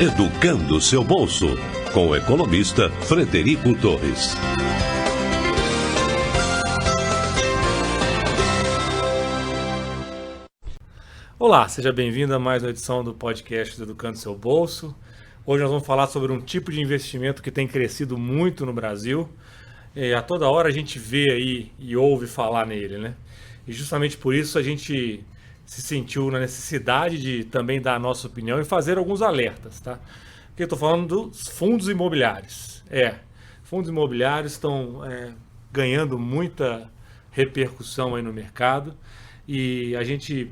Educando o seu bolso, com o economista Frederico Torres. Olá, seja bem-vindo a mais uma edição do podcast Educando o seu bolso. Hoje nós vamos falar sobre um tipo de investimento que tem crescido muito no Brasil. A toda hora a gente vê aí e ouve falar nele, né? E justamente por isso a gente se sentiu na necessidade de também dar a nossa opinião e fazer alguns alertas, tá? Porque eu estou falando dos fundos imobiliários. Fundos imobiliários estão ganhando muita repercussão aí no mercado e a gente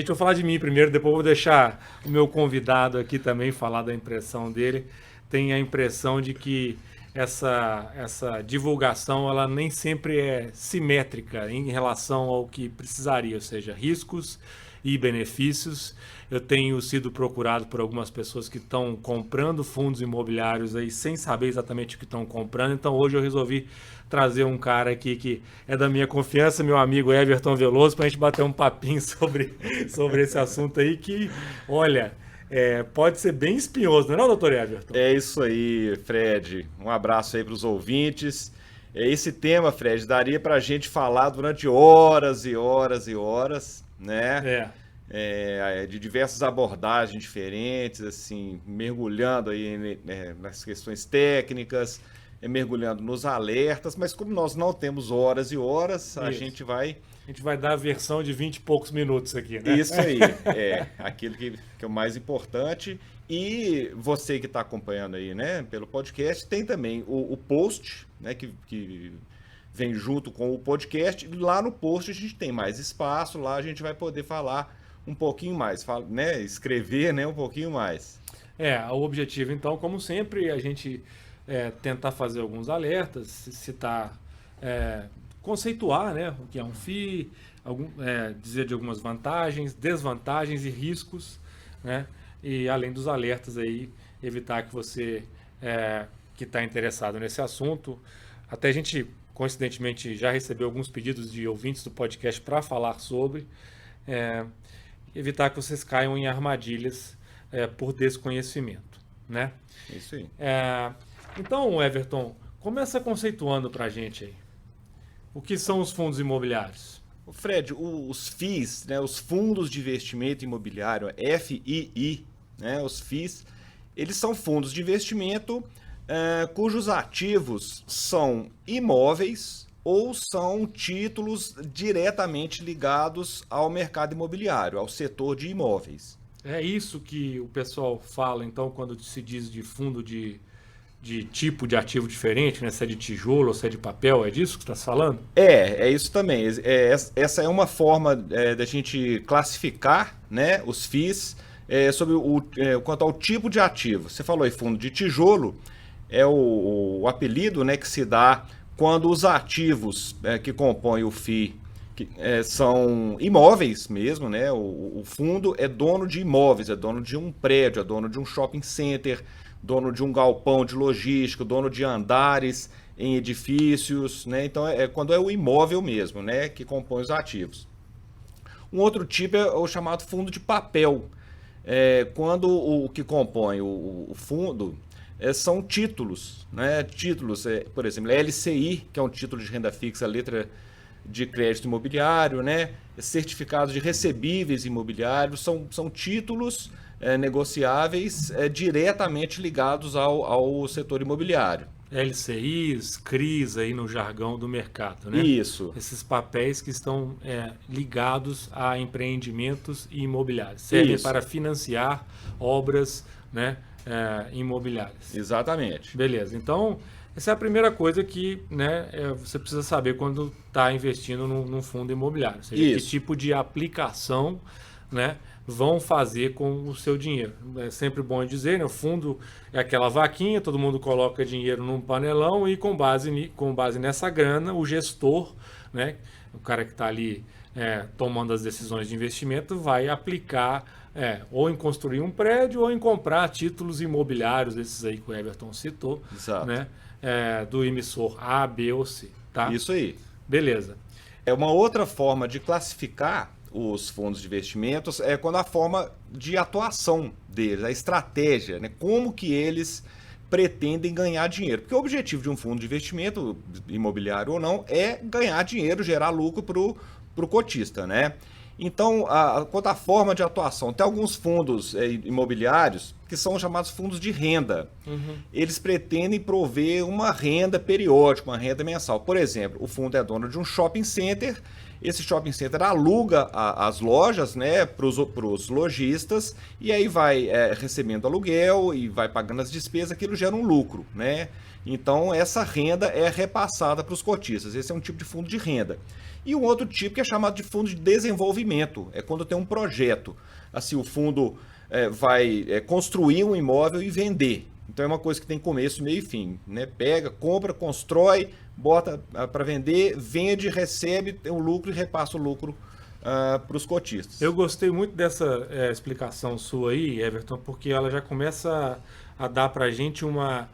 vou falar de mim primeiro, depois vou deixar o meu convidado aqui também falar da impressão dele. Tem a impressão de que essa divulgação ela nem sempre é simétrica em relação ao que precisaria, ou seja, riscos e benefícios. Eu tenho sido procurado por algumas pessoas que estão comprando fundos imobiliários aí sem saber exatamente o que estão comprando, então hoje eu resolvi trazer um cara aqui que é da minha confiança, meu amigo Everton Veloso, para a gente bater um papinho sobre esse assunto aí que, olha, pode ser bem espinhoso, não é, doutor Everton? É isso aí, Fred. Um abraço aí para os ouvintes. Esse tema, Fred, daria para a gente falar durante horas e horas e horas, né? De diversas abordagens diferentes, assim, mergulhando aí nas questões técnicas, mergulhando nos alertas, mas como nós não temos horas e horas, a gente vai dar a versão de 20 e poucos minutos aqui, né? Isso aí, aquilo que é o mais importante. E você que está acompanhando aí, né, pelo podcast, tem também o post, né, que vem junto com o podcast. Lá no post a gente tem mais espaço, lá a gente vai poder falar um pouquinho mais, né, escrever, né, um pouquinho mais. O objetivo, então, como sempre, a gente tentar fazer alguns alertas, citar, conceituar, né, o que é um FII, dizer de algumas vantagens, desvantagens e riscos, né, e além dos alertas aí, evitar que você que está interessado nesse assunto, até a gente, coincidentemente, já recebeu alguns pedidos de ouvintes do podcast para falar sobre, evitar que vocês caiam em armadilhas por desconhecimento, né? Isso aí. Então, Everton, começa conceituando para a gente aí. O que são os fundos imobiliários? Fred, os FIIs, né, os Fundos de Investimento Imobiliário, FII, né, os FIIs, eles são fundos de investimento cujos ativos são imóveis ou são títulos diretamente ligados ao mercado imobiliário, ao setor de imóveis. É isso que o pessoal fala, então, quando se diz de fundo de tipo de ativo diferente, né? Se é de tijolo ou se é de papel, é disso que você está falando? É isso também. Essa é uma forma da gente classificar, né, os FIIs sobre quanto ao tipo de ativo. Você falou aí, fundo de tijolo, é o apelido, né, que se dá quando os ativos que compõem o FII são imóveis mesmo, né? O fundo é dono de imóveis, é dono de um prédio, é dono de um shopping center, dono de um galpão de logística, dono de andares em edifícios, né? Então quando é o imóvel mesmo, né, que compõe os ativos. Um outro tipo é o chamado fundo de papel, quando o que compõe o fundo são títulos, né? Títulos, por exemplo, LCI, que é um título de renda fixa, letra de crédito imobiliário, né? Certificados de recebíveis imobiliários, são títulos negociáveis diretamente ligados ao setor imobiliário. LCIs, CRIs aí no jargão do mercado, né? Isso. Esses papéis que estão ligados a empreendimentos imobiliários. Servem para financiar obras, né, imobiliárias. Exatamente. Beleza. Então, essa é a primeira coisa que, né, você precisa saber quando está investindo num fundo imobiliário. Ou seja, que tipo de aplicação, né, vão fazer com o seu dinheiro. É sempre bom dizer, né, o fundo é aquela vaquinha, todo mundo coloca dinheiro num panelão e com base nessa grana, o gestor, né, o cara que está ali tomando as decisões de investimento, vai aplicar ou em construir um prédio ou em comprar títulos imobiliários, esses aí que o Everton citou, né, do emissor A, B ou C. Tá? Isso aí. Beleza. É uma outra forma de classificar os fundos de investimentos é quando a forma de atuação deles, a estratégia, né? Como que eles pretendem ganhar dinheiro. Porque o objetivo de um fundo de investimento, imobiliário ou não, é ganhar dinheiro, gerar lucro para o cotista, né? Então, quanto à forma de atuação, tem alguns fundos imobiliários que são chamados fundos de renda. Eles pretendem prover uma renda periódica, uma renda mensal. Por exemplo, o fundo é dono de um shopping center, esse shopping center aluga as lojas, né, para os lojistas, e aí vai recebendo aluguel e vai pagando as despesas, aquilo gera um lucro, né? Então, essa renda é repassada para os cotistas. Esse é um tipo de fundo de renda. E um outro tipo que é chamado de fundo de desenvolvimento, é quando tem um projeto. Assim, o fundo vai construir um imóvel e vender. Então é uma coisa que tem começo, meio e fim, né? Pega, compra, constrói, bota para vender, vende, recebe, tem um lucro e repassa o lucro para os cotistas. Eu gostei muito dessa explicação sua aí, Everton, porque ela já começa a dar para a gente uma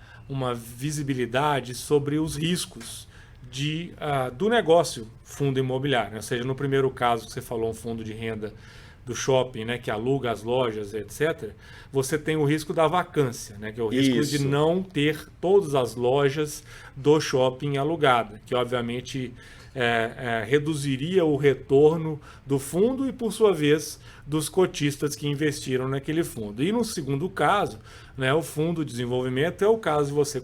visibilidade sobre os riscos do negócio fundo imobiliário. Ou seja, no primeiro caso que você falou, um fundo de renda do shopping, né, que aluga as lojas, etc., você tem o risco da vacância, né, que é o risco de não ter todas as lojas do shopping alugadas, que obviamente reduziria o retorno do fundo e, por sua vez, dos cotistas que investiram naquele fundo. E no segundo caso, né, o fundo de desenvolvimento é o caso de você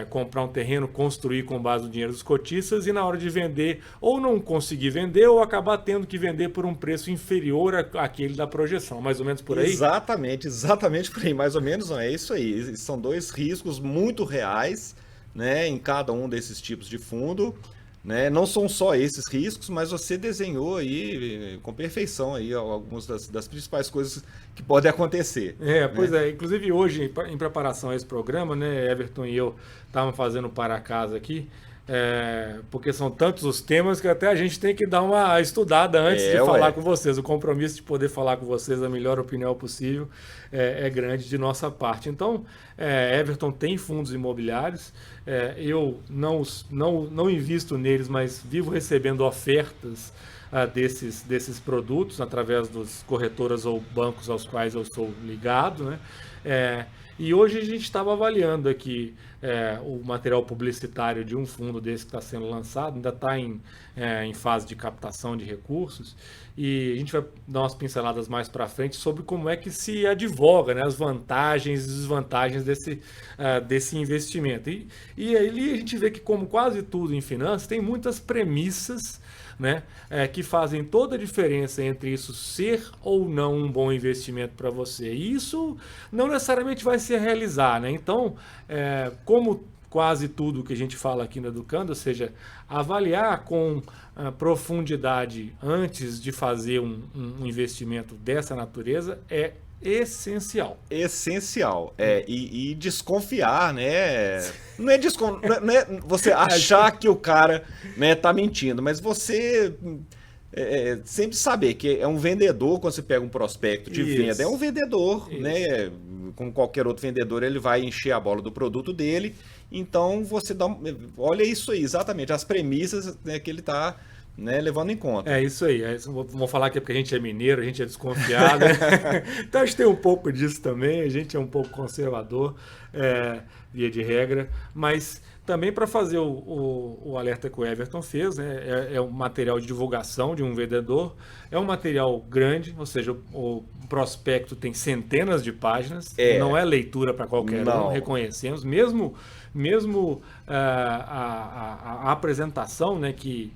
comprar um terreno, construir com base no dinheiro dos cotistas e na hora de vender ou não conseguir vender ou acabar tendo que vender por um preço inferior àquele da projeção, mais ou menos por aí? Exatamente por aí, mais ou menos não é isso aí. São dois riscos muito reais, né, em cada um desses tipos de fundo. Né? Não são só esses riscos, mas você desenhou aí com perfeição aí algumas das principais coisas que podem acontecer. Pois é. Inclusive hoje, em preparação a esse programa, né, Everton e eu estávamos fazendo para casa aqui, porque são tantos os temas que até a gente tem que dar uma estudada antes de falar com vocês. O compromisso de poder falar com vocês a melhor opinião possível é grande de nossa parte. Então, Everton tem fundos imobiliários, eu não invisto neles, mas vivo recebendo ofertas desses produtos através das corretoras ou bancos aos quais eu sou ligado, né? E hoje a gente estava avaliando aqui o material publicitário de um fundo desse que está sendo lançado, ainda está em fase de captação de recursos, e a gente vai dar umas pinceladas mais para frente sobre como é que se advoga, né, as vantagens e desvantagens desse investimento. E ali a gente vê que, como quase tudo em finanças, tem muitas premissas, né, que fazem toda a diferença entre isso ser ou não um bom investimento para você. E isso não necessariamente vai se realizar, né? Então, como quase tudo que a gente fala aqui no Educando, ou seja, avaliar com profundidade antes de fazer um investimento dessa natureza é essencial. Essencial. E desconfiar, né? Não é você achar que o cara, né, tá mentindo, mas você sempre saber que é um vendedor. Quando você pega um prospecto de venda, é um vendedor, né? Como qualquer outro vendedor, ele vai encher a bola do produto dele. Então você olha isso aí, exatamente, as premissas, né, que ele está, né, levando em conta. É isso aí. Vou falar que é porque a gente é mineiro, a gente é desconfiado. Então a gente tem um pouco disso também, a gente é um pouco conservador, via de regra, mas também para fazer o alerta que o Everton fez, né, é um material de divulgação de um vendedor, é um material grande, ou seja, o prospecto tem centenas de páginas, não é leitura para qualquer um, reconhecemos, mesmo a apresentação, né, que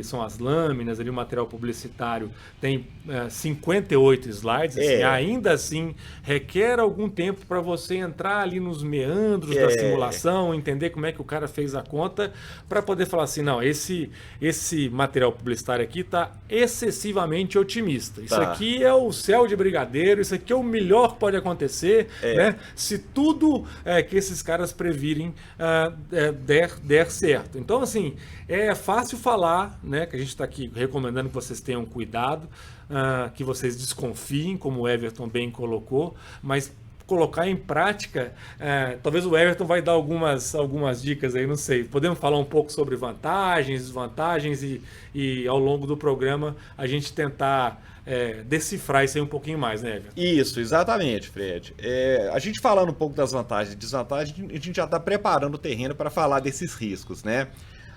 são as lâminas, ali o material publicitário tem 58 slides, assim, ainda assim requer algum tempo para você entrar ali nos meandros da simulação, entender como é que o cara fez a conta, para poder falar assim, não, esse material publicitário aqui está excessivamente otimista. Isso aqui é o céu de brigadeiro, isso aqui é o melhor que pode acontecer, né? Se tudo que esses caras previrem der certo. Então, assim, é fácil falar, né, que a gente está aqui recomendando que vocês tenham cuidado, que vocês desconfiem, como o Everton bem colocou, mas colocar em prática, talvez o Everton vai dar algumas dicas aí, não sei. Podemos falar um pouco sobre vantagens, desvantagens e ao longo do programa a gente tentar decifrar isso aí um pouquinho mais, né, Everton? Isso, exatamente, Fred. A gente falando um pouco das vantagens e desvantagens, a gente já está preparando o terreno para falar desses riscos, né?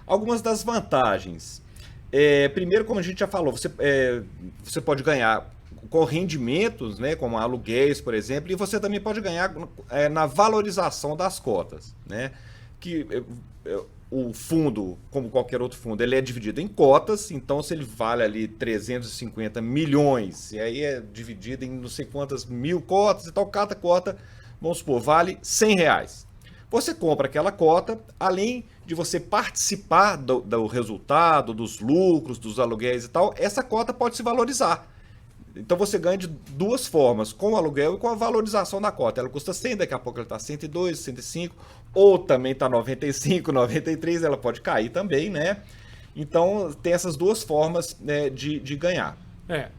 Algumas das vantagens. Primeiro, como a gente já falou, você pode ganhar com rendimentos, né, como aluguéis, por exemplo, e você também pode ganhar na valorização das cotas, né? Que o fundo, como qualquer outro fundo, ele é dividido em cotas, então se ele vale ali 350 milhões, e aí é dividido em não sei quantas mil cotas e tal, cada cota, vamos supor, vale R$100. Você compra aquela cota, além de você participar do resultado, dos lucros, dos aluguéis e tal, essa cota pode se valorizar. Então você ganha de duas formas, com o aluguel e com a valorização da cota. Ela custa 100, daqui a pouco ela está 102, 105, ou também está 95, 93, ela pode cair também, né? Então tem essas duas formas, né, de ganhar.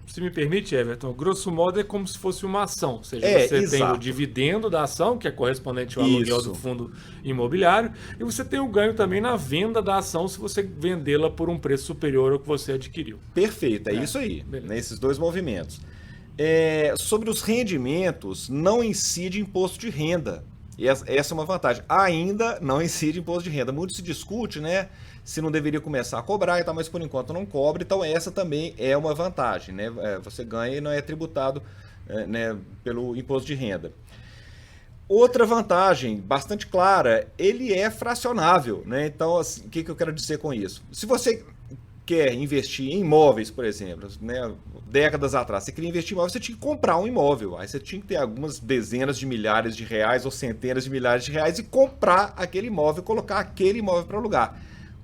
Se me permite, Everton, grosso modo é como se fosse uma ação, ou seja, você exato. tem o dividendo da ação, que é correspondente ao aluguel do fundo imobiliário, e você tem o ganho também na venda da ação se você vendê-la por um preço superior ao que você adquiriu. Perfeito, é isso aí, nesses dois movimentos. Sobre os rendimentos, não incide imposto de renda. E essa é uma vantagem. Ainda não incide imposto de renda. Muito se discute, né, se não deveria começar a cobrar e tal, mas por enquanto não cobra. Então essa também é uma vantagem, né? Você ganha e não é tributado, né, pelo imposto de renda. Outra vantagem bastante clara, ele é fracionável, né? Então, assim, o que eu quero dizer com isso? Se você quer investir em imóveis, por exemplo, né, décadas atrás, você queria investir em imóveis, você tinha que comprar um imóvel. Aí você tinha que ter algumas dezenas de milhares de reais ou centenas de milhares de reais e comprar aquele imóvel, colocar aquele imóvel para alugar.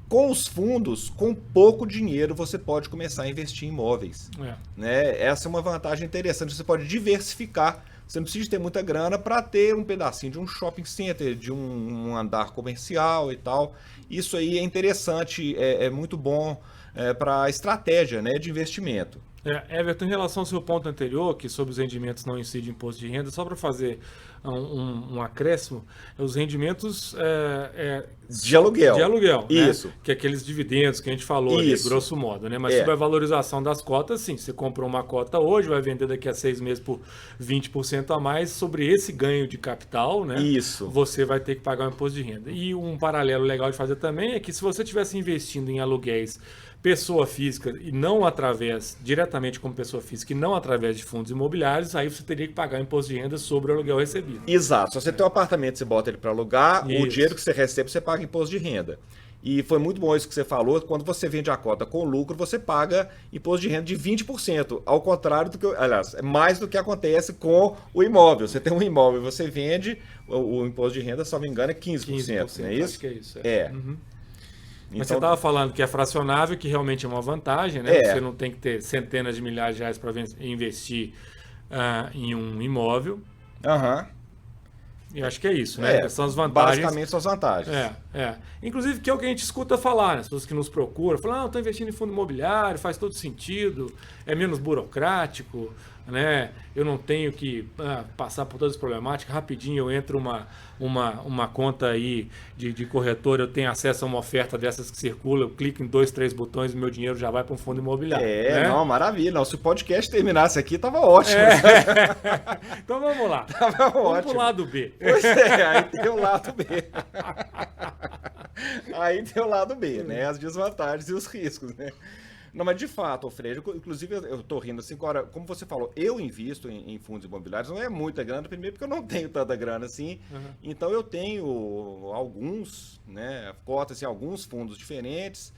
Com os fundos, com pouco dinheiro, você pode começar a investir em imóveis. Né? Essa é uma vantagem interessante. Você pode diversificar. Você não precisa ter muita grana para ter um pedacinho de um shopping center, de um andar comercial e tal. Isso aí é interessante, é muito bom para a estratégia, né, de investimento. Everton, em relação ao seu ponto anterior, que sobre os rendimentos não incide imposto de renda, só para fazer um acréscimo, os rendimentos de aluguel. De aluguel, isso. Né? Que é aqueles dividendos que a gente falou ali, grosso modo, né? Mas sobre a valorização das cotas, sim, você comprou uma cota hoje, vai vender daqui a 6 meses por 20% a mais, sobre esse ganho de capital, né? Isso. Você vai ter que pagar o imposto de renda. E um paralelo legal de fazer também é que se você estivesse investindo em aluguéis pessoa física e não diretamente como pessoa física e não através de fundos imobiliários, aí você teria que pagar imposto de renda sobre o aluguel recebido. Exato. Se você tem um apartamento, você bota ele para alugar, o dinheiro que você recebe, você paga imposto de renda. E foi muito bom isso que você falou, quando você vende a cota com lucro, você paga imposto de renda de 20%, ao contrário do que, aliás, é mais do que acontece com o imóvel. Você tem um imóvel, você vende, o imposto de renda, se não me engano, é 15%, não é isso? Acho que é isso. Uhum. Mas então, você estava falando que é fracionável, que realmente é uma vantagem, né? Você não tem que ter centenas de milhares de reais para investir em um imóvel. E acho que é isso, né? São as vantagens. Basicamente são as vantagens. Inclusive, que é o que a gente escuta falar, né? As pessoas que nos procuram, falam, estou investindo em fundo imobiliário, faz todo sentido, é menos burocrático, né? Eu não tenho que passar por todas as problemáticas, rapidinho eu entro uma conta aí de corretora, eu tenho acesso a uma oferta dessas que circula, eu clico em 2, 3 botões e meu dinheiro já vai para um fundo imobiliário. Né? Não, maravilha. Não, se o podcast terminasse aqui, tava ótimo. Então vamos lá. Vamos pro lado B. Pois aí tem o lado B. Aí tem o lado B, né? As desvantagens e os riscos, né? Não, mas de fato, Fred, inclusive eu tô rindo assim, agora, como você falou, eu invisto em fundos imobiliários, não é muita grana, primeiro porque eu não tenho tanta grana assim, então eu tenho alguns, né, cotas em alguns fundos diferentes,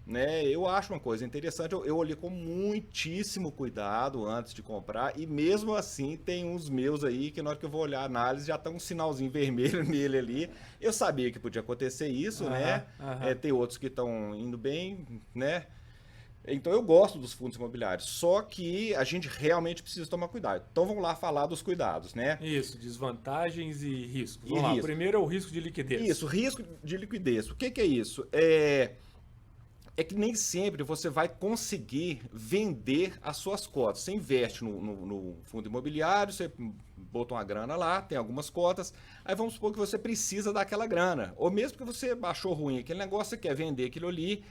né, eu acho uma coisa interessante, eu olhei com muitíssimo cuidado antes de comprar, e mesmo assim tem uns meus aí que na hora que eu vou olhar a análise já tá um sinalzinho vermelho nele ali, eu sabia que podia acontecer isso, né, tem outros que estão indo bem, né. Então eu gosto dos fundos imobiliários, só que a gente realmente precisa tomar cuidado. Então vamos lá falar dos cuidados, né? Isso, desvantagens e riscos. Vamos lá, primeiro é o risco de liquidez. Isso, risco de liquidez. O que é isso? é que nem sempre você vai conseguir vender as suas cotas. Você investe no fundo imobiliário, você botou uma grana lá, tem algumas cotas, aí vamos supor que você precisa daquela grana. Ou mesmo que você achou ruim aquele negócio, você quer vender aquilo ali,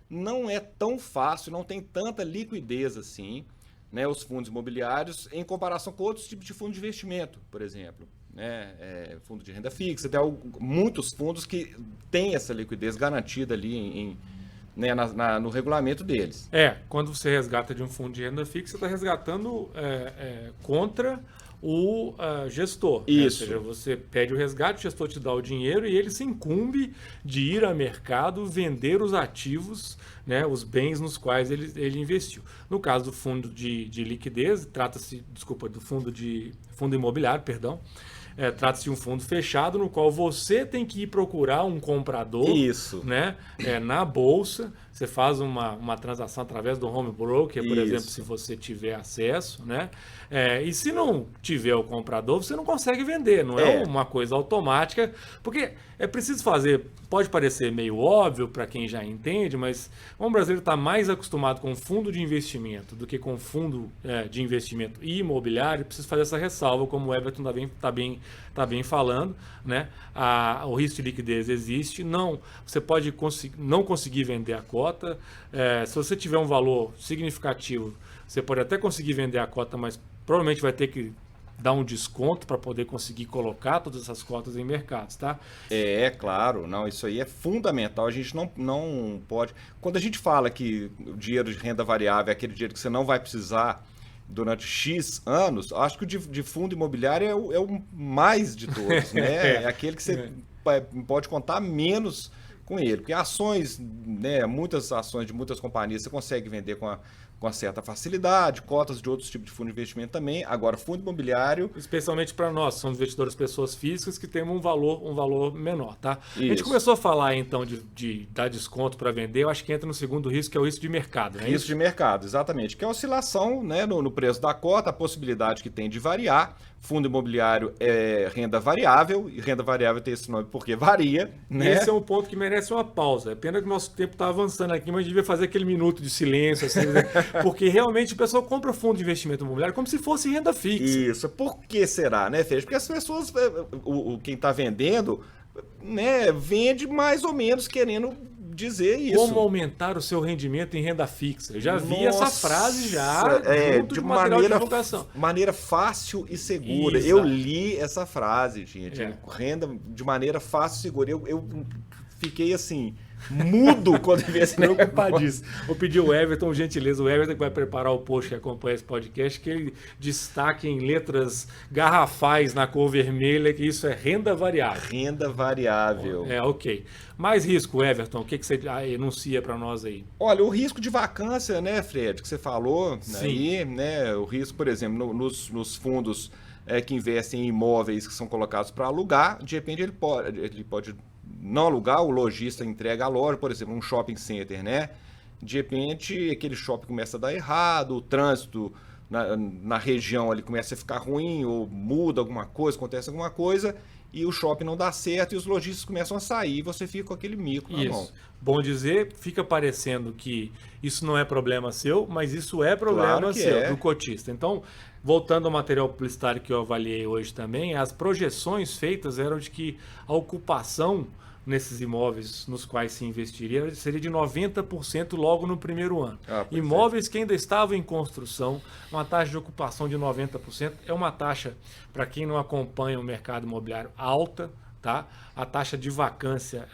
não é tão fácil, não tem tanta liquidez assim, né, os fundos imobiliários, em comparação com outros tipos de fundo de investimento, por exemplo. Né, fundo de renda fixa, tem muitos fundos que têm essa liquidez garantida ali né, no regulamento deles. Quando você resgata de um fundo de renda fixa, você está resgatando contra o gestor. Isso. Né? Ou seja, você pede o resgate, o gestor te dá o dinheiro e ele se incumbe de ir ao mercado vender os ativos, né, os bens nos quais ele investiu. No caso do fundo de liquidez, trata-se, do fundo imobiliário, perdão. Trata-se de um fundo fechado no qual você tem que ir procurar um comprador. Isso. Né, na bolsa. Você faz uma transação através do home broker, por exemplo, se você tiver acesso. Né? E se não tiver o comprador, você não consegue vender. Não é uma coisa automática, porque é preciso fazer. Pode parecer meio óbvio para quem já entende, mas como o brasileiro está mais acostumado com fundo de investimento do que com fundo de investimento imobiliário, precisa fazer essa ressalva, como o Everton está bem falando. Né? O risco de liquidez existe. Não, você pode não conseguir vender a cota. Se você tiver um valor significativo, você pode até conseguir vender a cota, mas provavelmente vai ter que dar um desconto para poder conseguir colocar todas essas cotas em mercados, tá? Claro, não, isso aí é fundamental. A gente não pode. Quando a gente fala que o dinheiro de renda variável é aquele dinheiro que você não vai precisar durante X anos, acho que o de fundo imobiliário é o mais de todos, né? É aquele que você pode contar menos com ele, porque ações, né, muitas ações de muitas companhias você consegue vender com certa facilidade, cotas de outros tipos de fundo de investimento também. Agora, fundo imobiliário... Especialmente para nós, somos investidores pessoas físicas que temos um valor menor, tá? Isso. A gente começou a falar, então, de dar desconto para vender. Eu acho que entra no segundo risco, que é o risco de mercado, né? Risco de mercado, exatamente. Que é a oscilação, né, no preço da cota, a possibilidade que tem de variar. Fundo imobiliário é renda variável, e renda variável tem esse nome porque varia. Né? Esse é um ponto que merece uma pausa. É pena que o nosso tempo está avançando aqui, mas devia fazer aquele minuto de silêncio, assim, porque realmente o pessoal compra fundo de investimento imobiliário como se fosse renda fixa. Isso. Por que será, né, Fez? Porque as pessoas, quem está vendendo, né, vende mais ou menos querendo dizer isso. Como aumentar o seu rendimento em renda fixa? Eu já vi essa frase junto de material de divulgação. Maneira fácil e segura. Exato. Eu li essa frase, gente. Renda de maneira fácil e segura. Eu fiquei assim, mudo quando vi esse negócio. Vou pedir o Everton, gentileza, o Everton que vai preparar o post que acompanha esse podcast, que ele destaque em letras garrafais na cor vermelha que isso é renda variável. Renda variável. Ok. Mais risco, Everton, o que você enuncia para nós aí? Olha, o risco de vacância, né, Fred, que você falou aí, né, o risco, por exemplo, nos fundos que investem em imóveis que são colocados para alugar, de repente ele pode não alugar, o lojista entrega a loja, por exemplo, um shopping center, né? De repente, aquele shopping começa a dar errado, o trânsito na região ali começa a ficar ruim, ou muda alguma coisa, acontece alguma coisa, e o shopping não dá certo, e os lojistas começam a sair, e você fica com aquele mico na mão. Bom dizer, fica parecendo que isso não é problema seu, mas isso é problema seu, do cotista. Então, voltando ao material publicitário que eu avaliei hoje também, as projeções feitas eram de que a ocupação nesses imóveis nos quais se investiria seria de 90% logo no primeiro ano. Imóveis que ainda estavam em construção, uma taxa de ocupação de 90% é uma taxa, para quem não acompanha o mercado imobiliário, alta. Tá? A taxa de vacância,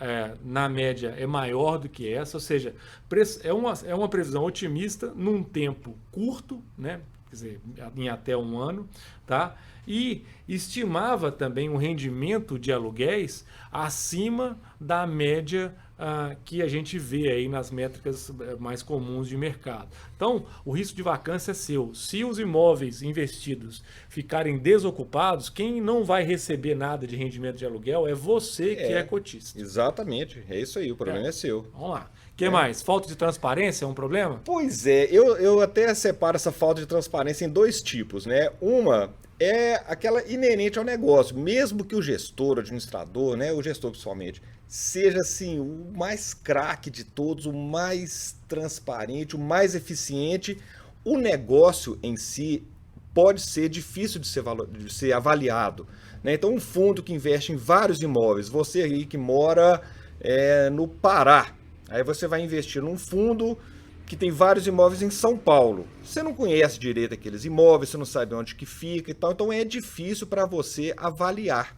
na média, é maior do que essa, ou seja, é uma previsão otimista num tempo curto, né? Quer dizer, em até um ano, tá? E estimava também um rendimento de aluguéis acima da média que a gente vê aí nas métricas mais comuns de mercado. Então, o risco de vacância é seu. Se os imóveis investidos ficarem desocupados, quem não vai receber nada de rendimento de aluguel é você que é cotista. Exatamente, é isso aí, o problema é seu. Vamos lá. O que mais? Falta de transparência é um problema? Pois é, eu até separo essa falta de transparência em dois tipos, né? Uma é aquela inerente ao negócio. Mesmo que o gestor, o administrador, né, o gestor principalmente, seja assim o mais craque de todos, o mais transparente, o mais eficiente, o negócio em si pode ser difícil de ser avaliado, né? Então, um fundo que investe em vários imóveis, você aí que mora no Pará, aí você vai investir num fundo que tem vários imóveis em São Paulo. Você não conhece direito aqueles imóveis, você não sabe onde que fica e tal, então é difícil para você avaliar,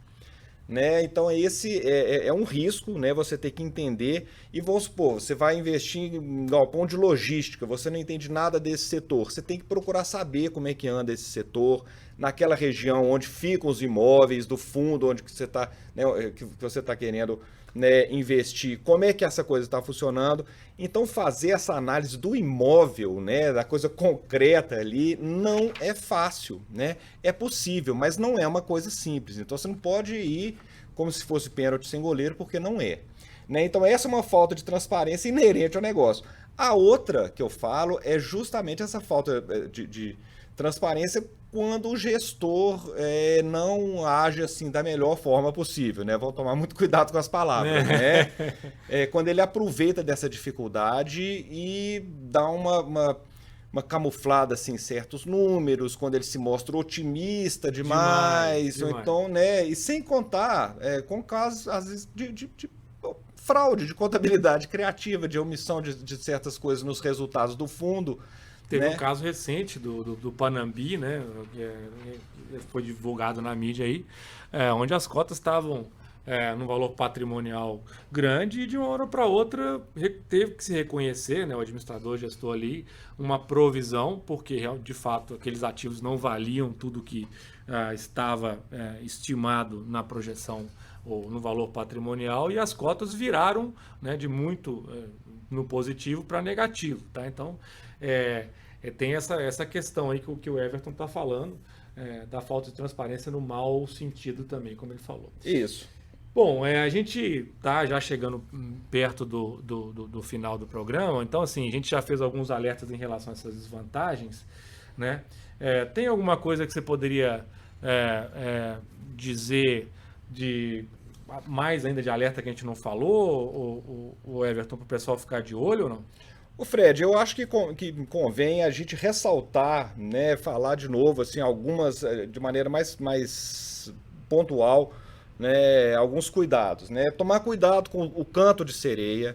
né? Então esse é um risco, né? Você ter que entender e vamos supor, você vai investir em galpão de logística, você não entende nada desse setor, você tem que procurar saber como é que anda esse setor, naquela região onde ficam os imóveis do fundo, onde que você está, né, que você está querendo, né, investir, como é que essa coisa está funcionando. Então fazer essa análise do imóvel, né, da coisa concreta ali, não é fácil, né? É possível, mas não é uma coisa simples. Então você não pode ir como se fosse pênalti sem goleiro, porque não é, né? Então essa é uma falta de transparência inerente ao negócio. A outra que eu falo é justamente essa falta de transparência quando o gestor não age assim da melhor forma possível, né? Vou tomar muito cuidado com as palavras, né? Quando ele aproveita dessa dificuldade e dá uma camuflada assim, em certos números, quando ele se mostra otimista demais. Ou então, né? E sem contar com casos, às vezes, de fraude, de contabilidade criativa, de omissão de certas coisas nos resultados do fundo. Teve um caso recente do Panambi, né, que foi divulgado na mídia aí, onde as cotas estavam num valor patrimonial grande e de uma hora para outra teve que se reconhecer, né, o administrador, o gestor ali, uma provisão, porque de fato aqueles ativos não valiam tudo que estava estimado na projeção ou no valor patrimonial, e as cotas viraram, né, de muito no positivo para negativo, tá? Então tem essa questão aí que o Everton está falando, da falta de transparência no mau sentido também, como ele falou. Isso. Bom, a gente tá já chegando perto do final do programa, então assim, a gente já fez alguns alertas em relação a essas desvantagens, né? Tem alguma coisa que você poderia dizer de mais ainda de alerta que a gente não falou, o Everton, para o pessoal ficar de olho ou não? O Fred, eu acho que convém a gente ressaltar, né, falar de novo, assim, algumas, de maneira mais pontual, né, alguns cuidados, né? Tomar cuidado com o canto de sereia,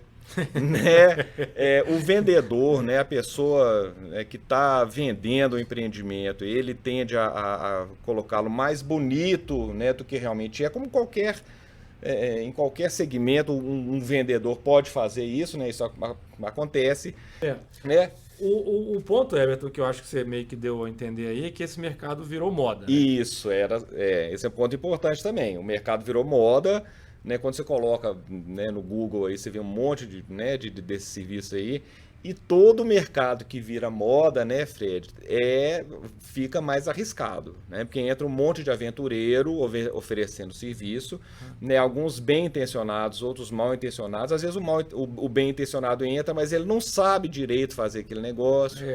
né? O vendedor, né, a pessoa que está vendendo o empreendimento, ele tende a colocá-lo mais bonito, né, do que realmente é, como em qualquer segmento um vendedor pode fazer isso, né? Isso acontece, né? O ponto, Everton, que eu acho que você meio que deu a entender aí, é que esse mercado virou moda, né? Isso, esse é um ponto importante também. O mercado virou moda, né? Quando você coloca, né, no Google, aí você vê um monte desse serviço aí. E todo mercado que vira moda, né, Fred, fica mais arriscado, né? Porque entra um monte de aventureiro oferecendo serviço, né? Alguns bem intencionados, outros mal intencionados. Às vezes o bem intencionado entra, mas ele não sabe direito fazer aquele negócio,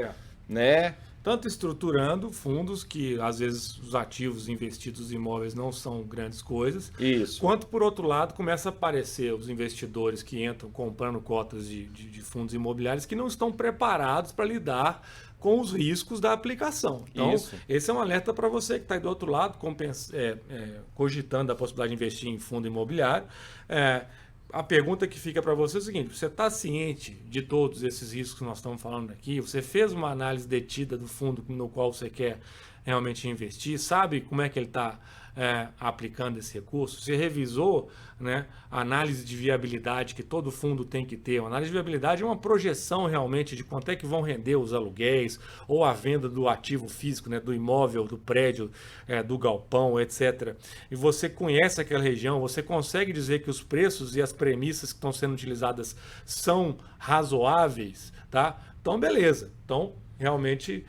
né? Tanto estruturando fundos que, às vezes, os ativos investidos em imóveis não são grandes coisas. Isso. Quanto, por outro lado, começa a aparecer os investidores que entram comprando cotas de fundos imobiliários que não estão preparados para lidar com os riscos da aplicação. Então, esse é um alerta para você que está aí do outro lado, cogitando a possibilidade de investir em fundo imobiliário. A pergunta que fica para você é o seguinte: você está ciente de todos esses riscos que nós estamos falando aqui? Você fez uma análise detida do fundo no qual você quer realmente investir? Sabe como é que ele está aplicando esse recurso? Você revisou, né, a análise de viabilidade que todo fundo tem que ter? Uma análise de viabilidade é uma projeção realmente de quanto é que vão render os aluguéis ou a venda do ativo físico, né, do imóvel, do prédio, do galpão, etc. E você conhece aquela região, você consegue dizer que os preços e as premissas que estão sendo utilizadas são razoáveis, tá? Então, beleza. Então, realmente,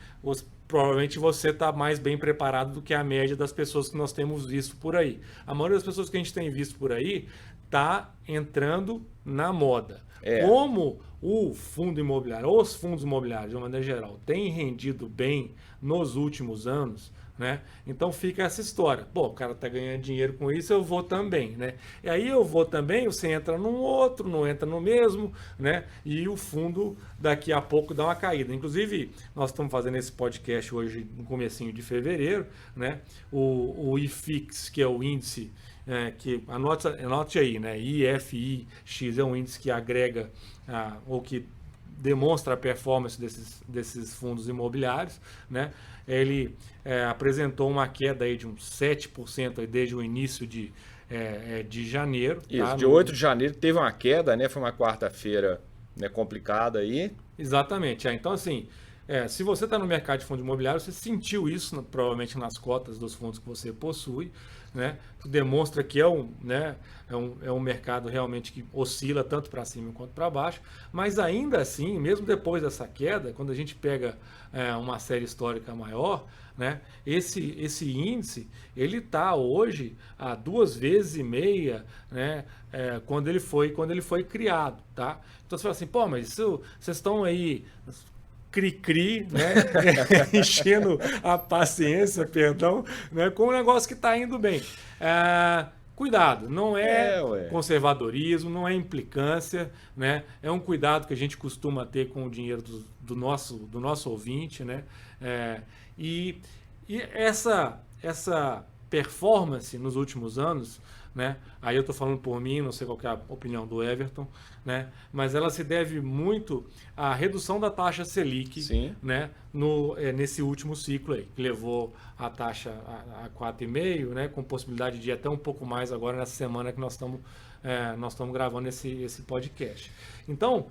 provavelmente você está mais bem preparado do que a média das pessoas que nós temos visto por aí. A maioria das pessoas que a gente tem visto por aí está entrando na moda. Como o fundo imobiliário, ou os fundos imobiliários, de uma maneira geral, têm rendido bem nos últimos anos, né? Então fica essa história. Bom, o cara está ganhando dinheiro com isso, eu vou também, né? E aí eu vou também, você entra num outro, não entra no mesmo, né? E o fundo daqui a pouco dá uma caída. Inclusive, nós estamos fazendo esse podcast hoje no comecinho de fevereiro, né? O IFIX, que é o índice que anote aí, né? IFIX é um índice que agrega ou que demonstra a performance desses fundos imobiliários, né? Ele apresentou uma queda aí de uns 7% aí desde o início de janeiro. Isso, tá? de 8 de janeiro teve uma queda, né? Foi uma quarta-feira, né, complicada aí. Exatamente. Então, assim, se você está no mercado de fundo imobiliário, você sentiu isso provavelmente nas cotas dos fundos que você possui, né? Demonstra que é um mercado realmente que oscila tanto para cima quanto para baixo, mas ainda assim, mesmo depois dessa queda, quando a gente pega uma série histórica maior, né? Esse índice ele está hoje a 2,5 vezes, né? Quando ele foi criado, tá? Então você fala assim, pô, mas vocês estão aí cri-cri, né? Enchendo a paciência, perdão, né? Com um negócio que está indo bem. Cuidado, não é conservadorismo, não é implicância, né? É um cuidado que a gente costuma ter com o dinheiro do nosso ouvinte, né? E essa performance nos últimos anos, né? Aí eu estou falando por mim, não sei qual que é a opinião do Everton, né? Mas ela se deve muito à redução da taxa Selic, Sim. né? Nesse último ciclo aí, que levou a taxa a 4,5, né? Com possibilidade de ir até um pouco mais agora nessa semana que nós estamos gravando esse podcast. Então,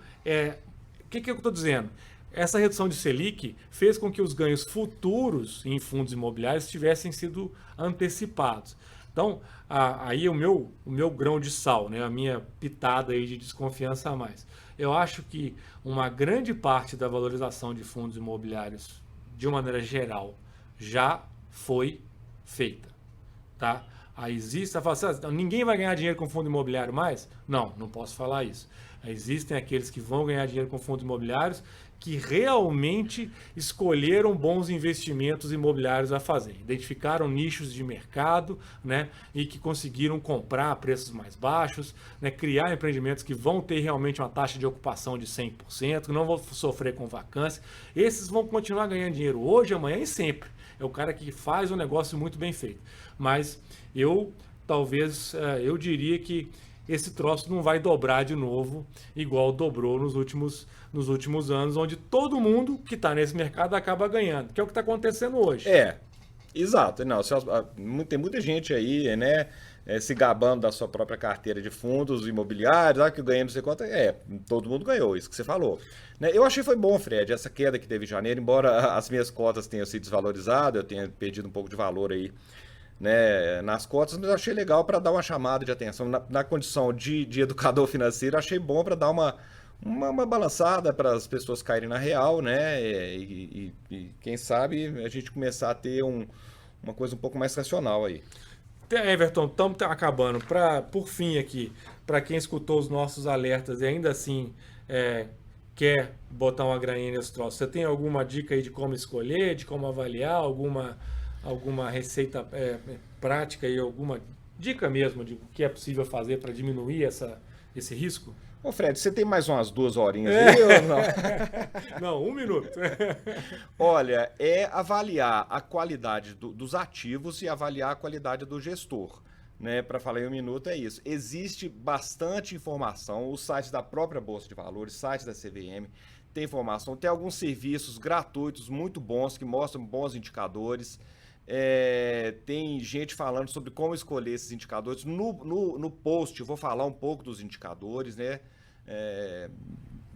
o que eu estou dizendo? Essa redução de Selic fez com que os ganhos futuros em fundos imobiliários tivessem sido antecipados. Então, aí o meu grão de sal, né, a minha pitada aí de desconfiança a mais. Eu acho que uma grande parte da valorização de fundos imobiliários, de uma maneira geral, já foi feita. Tá? Aí existe, ninguém vai ganhar dinheiro com fundo imobiliário mais? Não posso falar isso. Existem aqueles que vão ganhar dinheiro com fundos imobiliários que realmente escolheram bons investimentos imobiliários a fazer. Identificaram nichos de mercado, né, e que conseguiram comprar a preços mais baixos, né, criar empreendimentos que vão ter realmente uma taxa de ocupação de 100%, que não vão sofrer com vacância. Esses vão continuar ganhando dinheiro hoje, amanhã e sempre. É o cara que faz um negócio muito bem feito. Mas eu diria que esse troço não vai dobrar de novo, igual dobrou nos últimos anos, onde todo mundo que está nesse mercado acaba ganhando, que é o que está acontecendo hoje. Exato. Não, tem muita gente aí, né, se gabando da sua própria carteira de fundos imobiliários, que eu ganhei não sei quanto. Todo mundo ganhou, isso que você falou. Né, eu achei foi bom, Fred, essa queda que teve em janeiro, embora as minhas cotas tenham sido desvalorizadas, eu tenha perdido um pouco de valor aí, né, nas cotas, mas eu achei legal para dar uma chamada de atenção. Na condição de educador financeiro, achei bom para dar uma balançada para as pessoas caírem na real, né? E quem sabe a gente começar a ter uma coisa um pouco mais racional aí. Everton, estamos acabando. Por fim aqui, para quem escutou os nossos alertas e ainda assim quer botar uma graninha nesse troço, você tem alguma dica aí de como escolher, de como avaliar, alguma receita prática e alguma dica mesmo de o que é possível fazer para diminuir esse risco? Ô Fred, você tem mais umas 2 horinhas aí ou não? Não, 1 minuto. Olha, avaliar a qualidade dos ativos e avaliar a qualidade do gestor. Né, para falar em 1 minuto é isso. Existe bastante informação, os sites da própria Bolsa de Valores, sites da CVM, tem informação, tem alguns serviços gratuitos muito bons que mostram bons indicadores. Tem gente falando sobre como escolher esses indicadores. No post eu vou falar um pouco dos indicadores, né?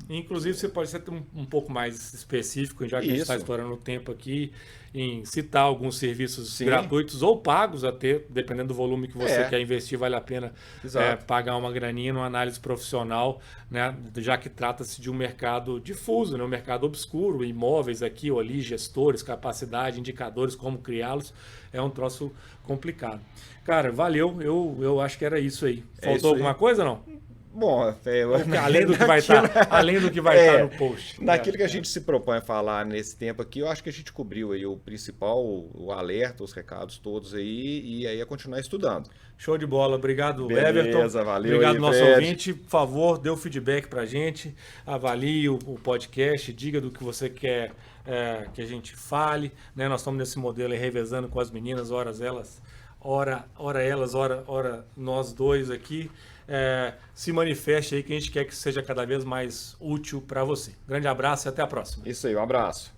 Inclusive você pode ser um pouco mais específico, já que a gente está Isso. estourando o tempo aqui, em citar alguns serviços Sim. gratuitos ou pagos até, dependendo do volume que você quer investir, vale a pena pagar uma graninha numa análise profissional, né? Já que trata-se de um mercado difuso, né? Um mercado obscuro, imóveis aqui ou ali, gestores, capacidade, indicadores, como criá-los, é um troço complicado. Cara, valeu, eu acho que era isso aí. Faltou isso aí. alguma coisa ou não? Bom, além do que vai estar no post. Naquilo que a gente se propõe a falar nesse tempo aqui, eu acho que a gente cobriu aí o principal, o alerta, os recados todos aí, e aí é continuar estudando. Show de bola, obrigado, Beleza, Everton. Valeu. Obrigado, aí, nosso Fred. ouvinte. Por favor, dê o feedback pra gente, avalie o podcast, diga do que você quer que a gente fale. Né? Nós estamos nesse modelo aí, revezando com as meninas, ora elas, ora nós dois aqui. Se manifeste aí que a gente quer que seja cada vez mais útil para você. Grande abraço e até a próxima. Isso aí, um abraço.